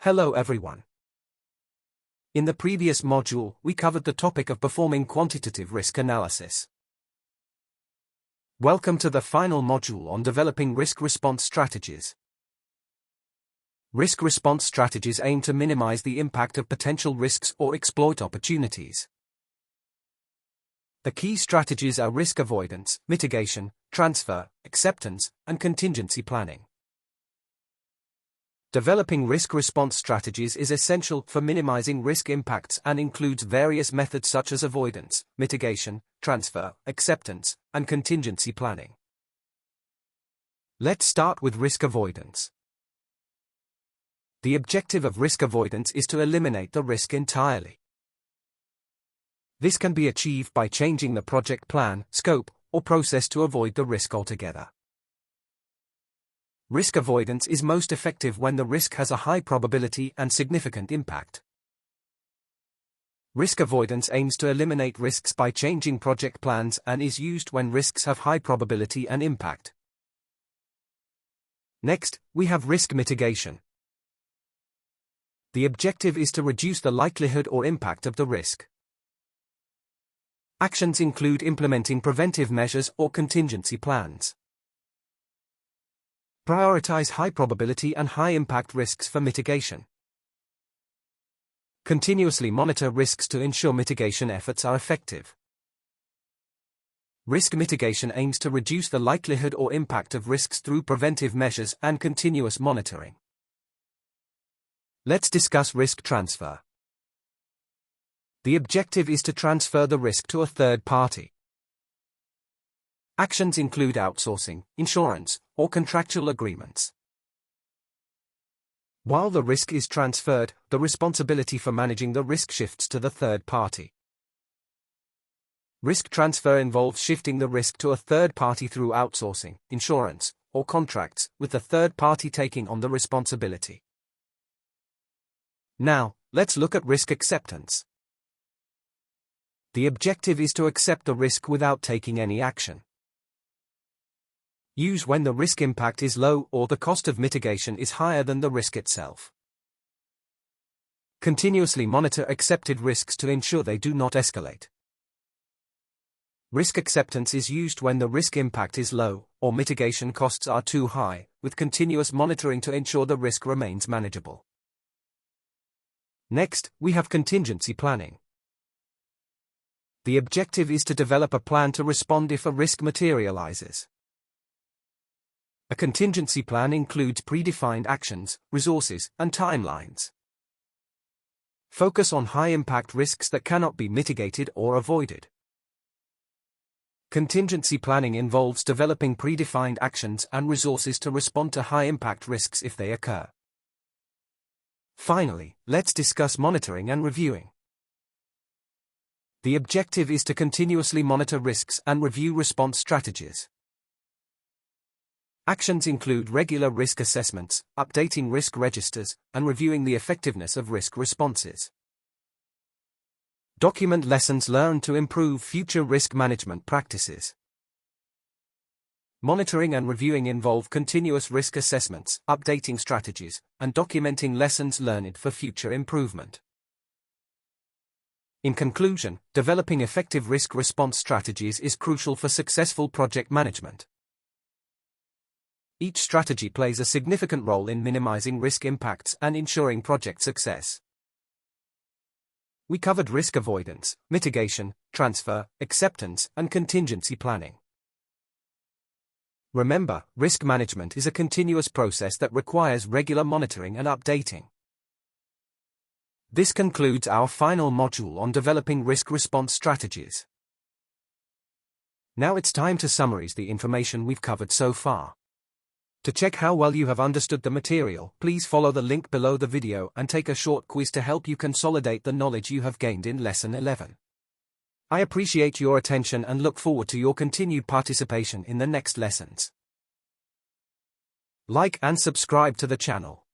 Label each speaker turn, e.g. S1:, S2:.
S1: Hello everyone. In the previous module, we covered the topic of performing quantitative risk analysis. Welcome to the final module on developing risk response strategies. Risk response strategies aim to minimize the impact of potential risks or exploit opportunities. The key strategies are risk avoidance, mitigation, transfer, acceptance, and contingency planning. Developing risk response strategies is essential for minimizing risk impacts and includes various methods such as avoidance, mitigation, transfer, acceptance, and contingency planning. Let's start with risk avoidance. The objective of risk avoidance is to eliminate the risk entirely. This can be achieved by changing the project plan, scope, or process to avoid the risk altogether. Risk avoidance is most effective when the risk has a high probability and significant impact. Risk avoidance aims to eliminate risks by changing project plans and is used when risks have high probability and impact. Next, we have risk mitigation. The objective is to reduce the likelihood or impact of the risk. Actions include implementing preventive measures or contingency plans. Prioritize high-probability and high-impact risks for mitigation. Continuously monitor risks to ensure mitigation efforts are effective. Risk mitigation aims to reduce the likelihood or impact of risks through preventive measures and continuous monitoring. Let's discuss risk transfer. The objective is to transfer the risk to a third party. Actions include outsourcing, insurance, or contractual agreements. While the risk is transferred, the responsibility for managing the risk shifts to the third party. Risk transfer involves shifting the risk to a third party through outsourcing, insurance, or contracts, with the third party taking on the responsibility. Now, let's look at risk acceptance. The objective is to accept the risk without taking any action. Use when the risk impact is low or the cost of mitigation is higher than the risk itself. Continuously monitor accepted risks to ensure they do not escalate. Risk acceptance is used when the risk impact is low or mitigation costs are too high, with continuous monitoring to ensure the risk remains manageable. Next, we have contingency planning. The objective is to develop a plan to respond if a risk materializes. A contingency plan includes predefined actions, resources, and timelines. Focus on high-impact risks that cannot be mitigated or avoided. Contingency planning involves developing predefined actions and resources to respond to high-impact risks if they occur. Finally, let's discuss monitoring and reviewing. The objective is to continuously monitor risks and review response strategies. Actions include regular risk assessments, updating risk registers, and reviewing the effectiveness of risk responses. Document lessons learned to improve future risk management practices. Monitoring and reviewing involve continuous risk assessments, updating strategies, and documenting lessons learned for future improvement. In conclusion, developing effective risk response strategies is crucial for successful project management. Each strategy plays a significant role in minimizing risk impacts and ensuring project success. We covered risk avoidance, mitigation, transfer, acceptance, and contingency planning. Remember, risk management is a continuous process that requires regular monitoring and updating. This concludes our final module on developing risk response strategies. Now it's time to summarize the information we've covered so far. To check how well you have understood the material, please follow the link below the video and take a short quiz to help you consolidate the knowledge you have gained in Lesson 11. I appreciate your attention and look forward to your continued participation in the next lessons. Like and subscribe to the channel.